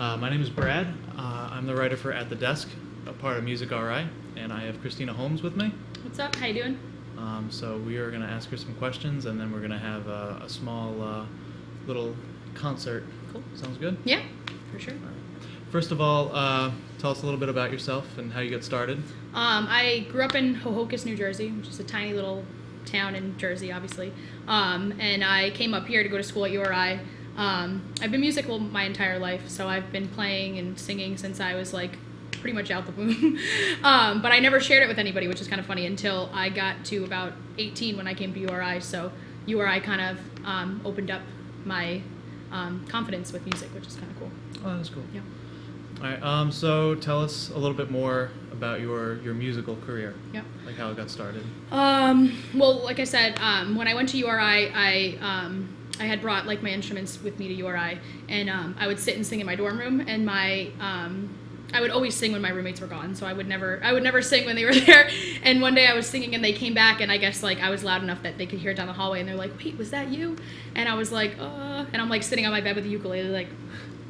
My name is Brad. I'm the writer for At the Desk, a part of Music RI, and I have Christina Holmes with me. What's up? How you doing? So we are going to ask her some questions, and then we're going to have a small little concert. Cool. Sounds good? Yeah, for sure. First of all, tell us a little bit about yourself and how you got started. I grew up in Hohokus, New Jersey, which is a tiny little town in Jersey, obviously. And I came up here to go to school at URI. I've been musical my entire life, so I've been playing and singing since I was like pretty much out the womb. But I never shared it with anybody, which is kind of funny, until I got to about 18 when I came to URI. So URI kind of opened up my confidence with music, which is kind of cool. Oh, that's cool. Yeah. All right. So tell us a little bit more about your musical career. Yep. Like how it got started. Well, like I said, when I went to URI, I had brought like my instruments with me to URI, and I would sit and sing in my dorm room, and I would always sing when my roommates were gone, so I would never sing when they were there. And one day I was singing and they came back, and I guess like I was loud enough that they could hear it down the hallway, and they're like, "Wait, was that you?" And I was like, and I'm like sitting on my bed with the ukulele, like,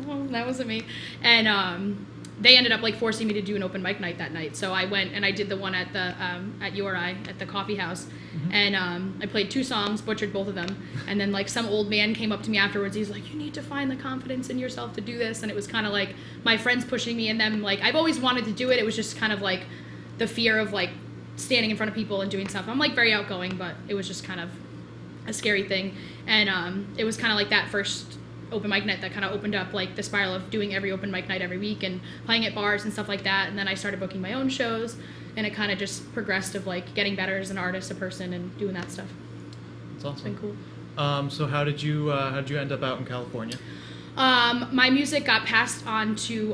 "Oh, that wasn't me." And they ended up like forcing me to do an open mic night that night. So I went and I did the one at the at URI at the coffee house, and I played 2 songs, butchered both of them, and then like some old man came up to me afterwards. He's like, "You need to find the confidence in yourself to do this." And it was kind of like my friends pushing me, and them like I've always wanted to do it. It was just kind of like the fear of like standing in front of people and doing stuff. I'm like very outgoing, but it was just kind of a scary thing. And it was kind of like that first open mic night that kind of opened up like the spiral of doing every open mic night every week and playing at bars and stuff like that. And then I started booking my own shows, and it kind of just progressed of like getting better as an artist, a person, and doing that stuff. That's awesome. It's been cool. So how did you end up out in California? My music got passed on to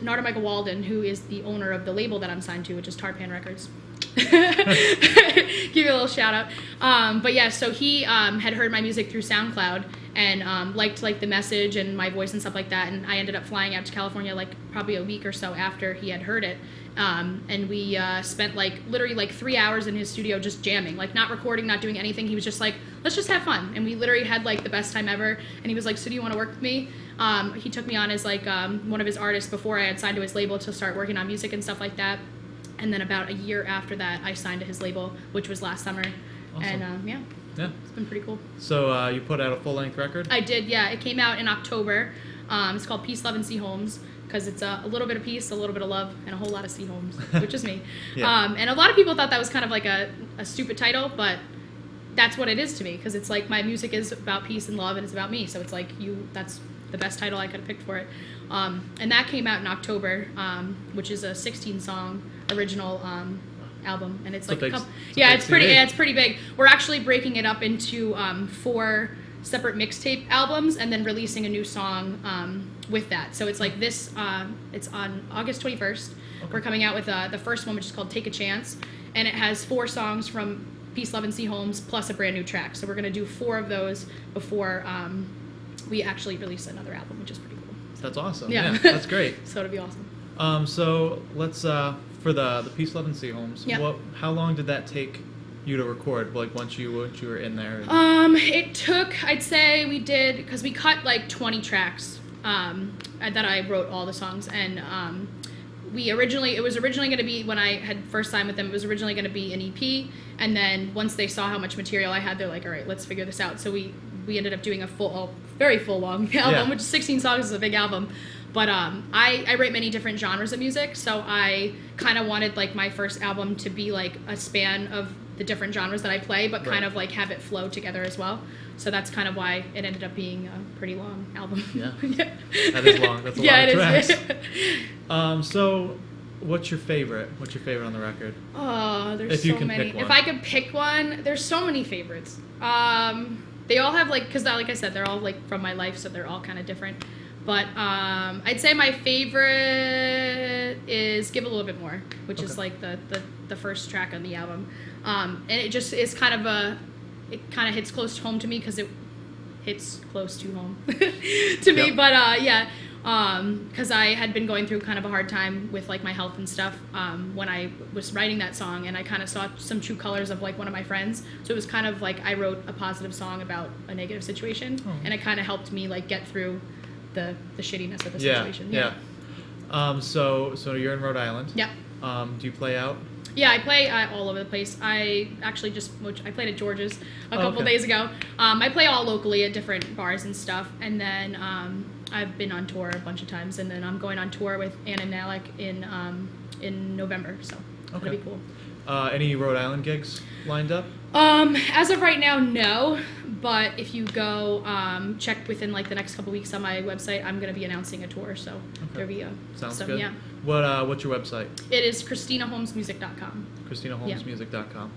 Narda Michael Walden, who is the owner of the label that I'm signed to, which is Tarpan Records. Give you a little shout out. But yeah, so he had heard my music through SoundCloud and liked like the message and my voice and stuff like that. And I ended up flying out to California like probably a week or so after he had heard it. And we spent like literally like 3 hours in his studio just jamming, like not recording, not doing anything. He was just like, let's just have fun. And we literally had like the best time ever. And he was like, "So do you want to work with me?" He took me on as like one of his artists before I had signed to his label to start working on music and stuff like that. And then about a year after that, I signed to his label, which was last summer. Awesome. And yeah, it's been pretty cool. So you put out a full-length record? I did, yeah. It came out in October. It's called Peace, Love, and See Holmes, because it's a little bit of peace, a little bit of love, and a whole lot of See Holmes, which is me. Yeah. And a lot of people thought that was kind of like a stupid title, but that's what it is to me, because it's like my music is about peace and love, and it's about me. So it's like that's the best title I could have picked for it. And that came out in October, which is a 16-song original album, and it's like it's pretty big. We're actually breaking it up into 4 separate mixtape albums, and then releasing a new song with that. So it's like this. It's on August 21st. Okay. We're coming out with the first one, which is called Take a Chance, and it has 4 songs from Peace, Love, and See Holmes plus a brand new track. So we're gonna do 4 of those before we actually release another album, which is pretty cool. That's awesome. Yeah, that's great. So it'll be awesome. So let's for the Peace, Love, and See Holmes. Yeah. How long did that take you to record? Like once you were in there? It took, I'd say we did, because we cut like 20 tracks that I wrote all the songs, and it was originally going to be, when I had first signed with them, it was originally going to be an EP, and then once they saw how much material I had, they're like, all right, let's figure this out. So we ended up doing a very full long album, which is 16 songs, is a big album. But I write many different genres of music, so I kind of wanted like my first album to be like a span of the different genres that I play, but kind of like have it flow together as well. So that's kind of why it ended up being a pretty long album. Yeah. Yeah. That is long. That's a lot of tracks. Is. So what's your favorite? What's your favorite on the record? Oh, there's if you so can many. pick one. If I could pick one, there's so many favorites. They all have like, because like I said, they're all like from my life, so they're all kind of different. But I'd say my favorite is Give a Little Bit More, which is like the first track on the album. And it just is kind of it kind of hits close to home to me, because it hits close to home to me. But yeah, because I had been going through kind of a hard time with like my health and stuff when I was writing that song, and I kind of saw some true colors of like one of my friends. So it was kind of like I wrote a positive song about a negative situation, and it kind of helped me like get through the shittiness of the Yeah, situation. yeah. So you're in Rhode Island. Yeah. Do you play out? Yeah, I play all over the place. I actually I played at George's a couple okay. days ago. I play all locally at different bars and stuff, and then I've been on tour a bunch of times, and then I'm going on tour with Anna Nalick in November, so it'll be cool. Any Rhode Island gigs lined up? As of right now, no. But if you go check within like the next couple weeks on my website, I'm going to be announcing a tour. So there'll be Sounds some, good. yeah. What's your website? It is ChristinaHolmesMusic.com. ChristinaHolmesMusic.com.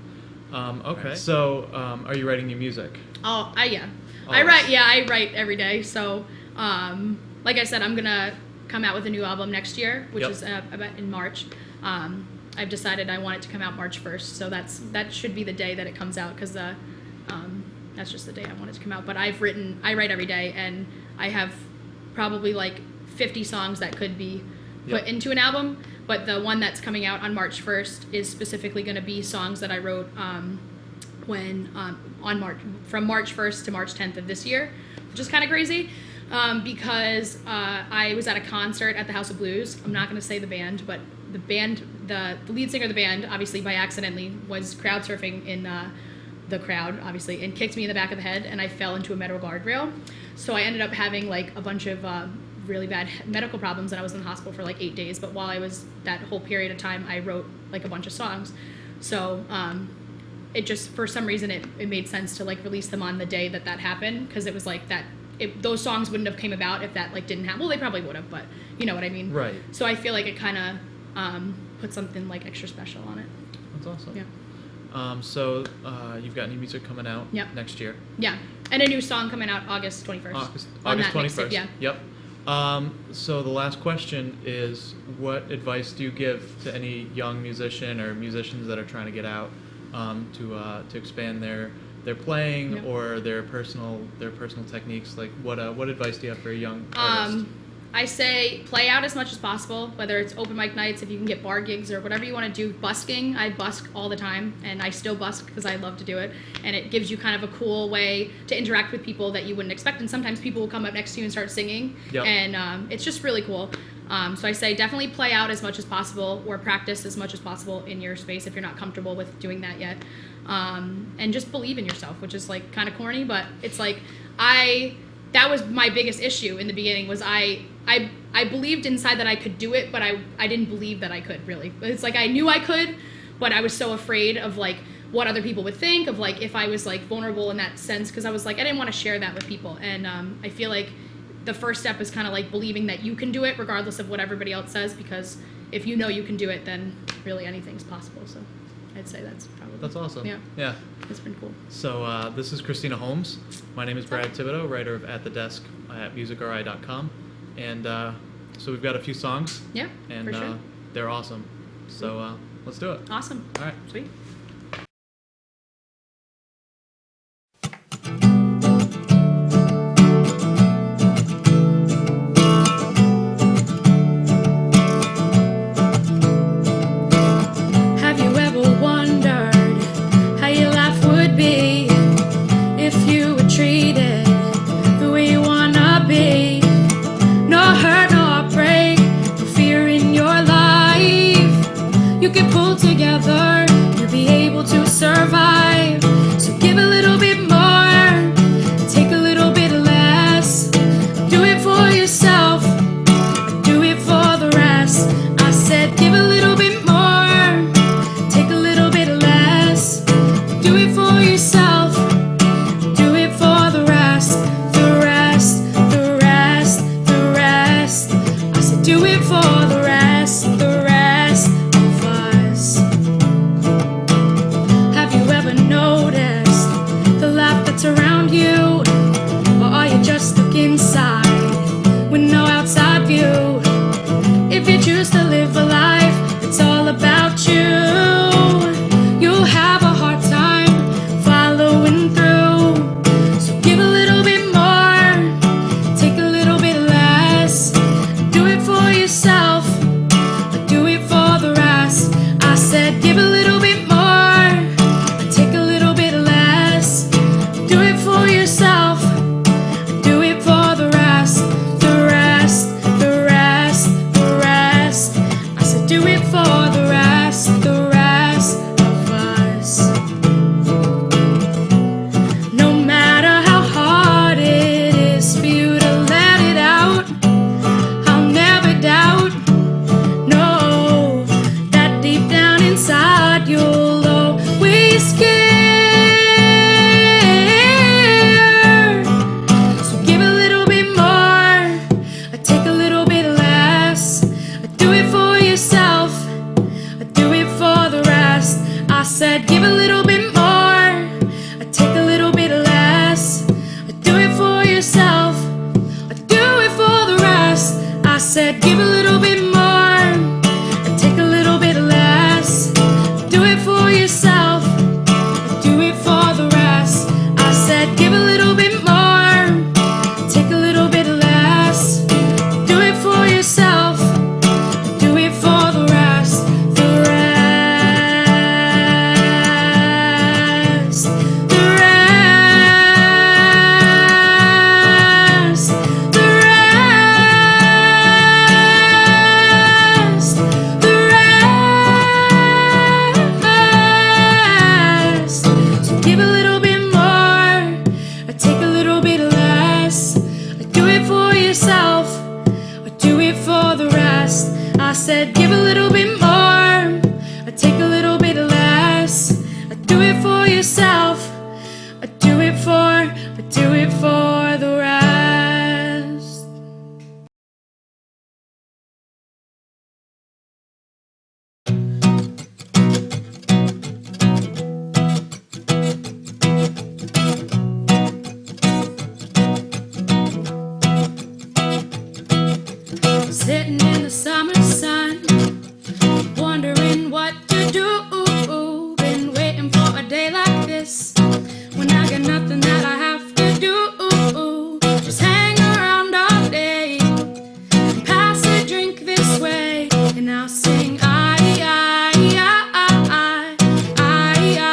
Okay. So are you writing new music? Oh, yeah. Always. I write every day. So like I said, I'm going to come out with a new album next year, which is about in March. I've decided I want it to come out March 1st, so that should be the day that it comes out, because that's just the day I want it to come out. But I write every day, and I have probably like 50 songs that could be put into an album, but the one that's coming out on March 1st is specifically going to be songs that I wrote from March 1st to March 10th of this year, which is kind of crazy. Because I was at a concert at the House of Blues. I'm not going to say the band, but the lead singer of the band, obviously by accidentally, was crowd surfing in the crowd, obviously, and kicked me in the back of the head, and I fell into a metal guardrail. So I ended up having like a bunch of really bad medical problems, and I was in the hospital for like 8 days. But while I was that whole period of time, I wrote like a bunch of songs. So it just, for some reason, it made sense to like release them on the day that happened, because it was like that. Those songs wouldn't have came about if that like didn't happen. Well, they probably would have, but you know what I mean. Right. So I feel like it kind of put something like extra special on it. That's awesome. Yeah. So you've got new music coming out next year. Yeah, and a new song coming out August 21st. August 21st. Yeah. Yep. So the last question is, what advice do you give to any young musician or musicians that are trying to get out to expand their playing or their personal techniques? Like what advice do you have for a young artist? I say play out as much as possible, whether it's open mic nights, if you can get bar gigs or whatever you want to do. Busking, I busk all the time, and I still busk because I love to do it, and it gives you kind of a cool way to interact with people that you wouldn't expect, and sometimes people will come up next to you and start singing, and it's just really cool. So I say definitely play out as much as possible, or practice as much as possible in your space if you're not comfortable with doing that yet. And just believe in yourself, which is like kind of corny, but it's like that was my biggest issue in the beginning, was I believed inside that I could do it, but I didn't believe that I could, really. It's like I knew I could, but I was so afraid of like what other people would think, of like if I was like vulnerable in that sense, because I was like I didn't want to share that with people. And I feel like the first step is kind of like believing that you can do it regardless of what everybody else says, because if you know you can do it, then really anything's possible. So I'd say that's awesome. Yeah. It's been cool. So this is Christina Holmes. My name is Brad Thibodeau, writer of At the Desk at musicri.com. And so we've got a few songs. Yeah, and for sure. They're awesome. So let's do it. Awesome. All right. Sweet. Have you ever wondered how your life would be if you were treated the way you wanna be? No hurt, no heartbreak, no fear in your life. You can pull together, you'll be able to survive. So give a little bit more, take a little bit less. Do it for yourself, do it for the rest. I said give a little bit more, take a little bit less. Do it for yourself, do it for the rest. The rest, the rest, the rest. I said do it for the rest of us. Have you ever noticed the life that's around you? Or are you just stuck inside with no outside view? If you choose to live a life that's all about you, you'll have a hard time following through. So give a little bit more, take a little bit less. Do it for yourself, do it for the rest. I said give a little bit more, take a little bit less. Do it for yourself, do it for the rest. The said, give a little bit more, take a little bit less. Do it for yourself, do it for the rest. I said, give a little bit more, take a little bit less. Do it for yourself, do it for the rest. The rest, the rest, the rest, the rest. So give a little bit more, or take a little bit less. Do it for yourself, or do it for the rest. I said, give a little bit more, or take a little bit less. Do it for yourself, or do it for the rest. Sitting in the summer sun, wondering what to do. Been waiting for a day like this, when I got nothing that I have to do. Just hang around all day, and pass a drink this way, and I'll sing I, I, I, I, I, I,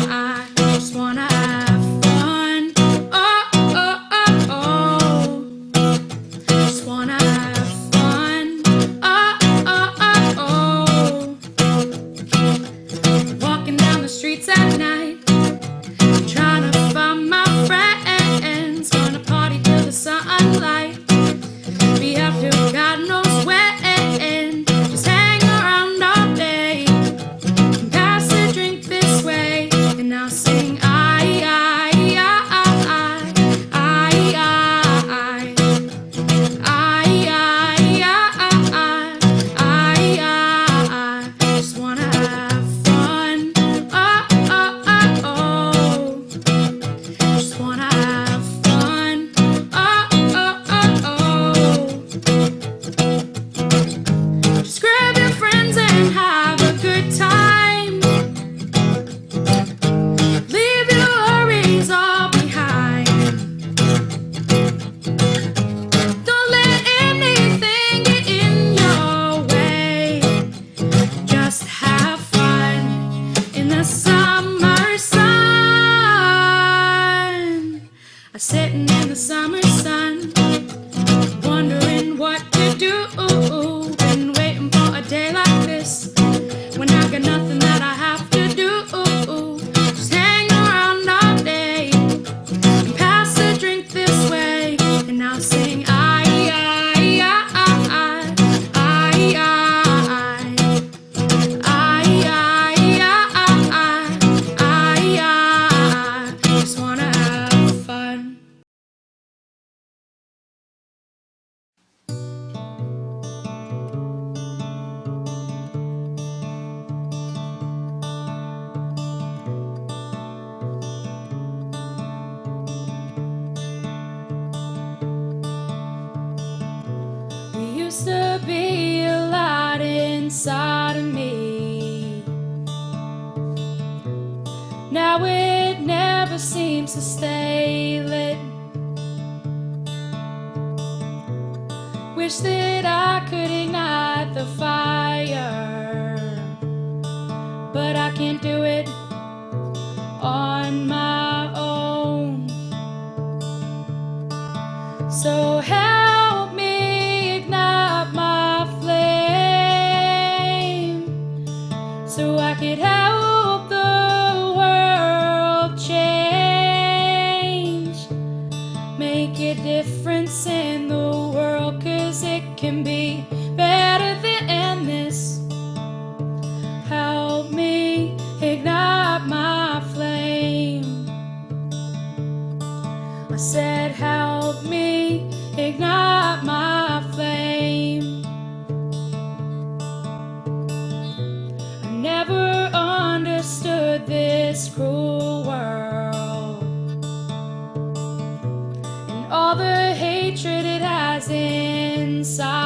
I just wanna have fun. Oh, oh, oh, oh. Just wanna have fun. Oh, oh, oh, oh. Walking down the streets at night, trying to find my friends. Gonna party till the sunlight, be out till God knows when. Just hang around all day, and pass a drink this way, and I'll sing I, I, I, I, I, I just wanna have fun. Oh, oh, oh, oh. Just wanna have fun. Oh, oh, oh, oh. Just grab your friends and have a good time. Leave your worries all behind. Don't let anything get in your way. Just have fun in the summer sun. I'm sitting in the summer sun, wondering what to do. Been waiting for a day like this, when I got nothing that I have to do. Just hang around all day, and pass a drink this way, and I'll sing I, I, I, I, I just wanna have fun. There used to be a light inside of me. Now it never seems to stay lit. Wish that I could ignite the fire, but I can't do it on my own. So help me ignite my flame, so I could help the world change. Make a difference in the world, 'cause it can be better than this. Help me ignite my flame. I said, help me ignite my flame. I never understood this cruel world. all the hatred it has inside.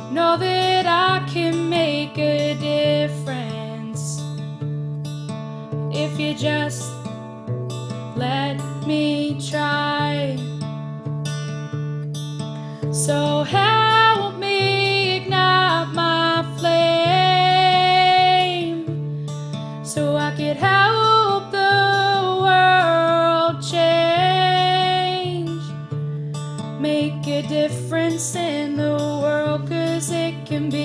Know that I can make a difference if you just let me try. So help me ignite my flame, so I could help the world change, make a difference in the world, 'cause it can be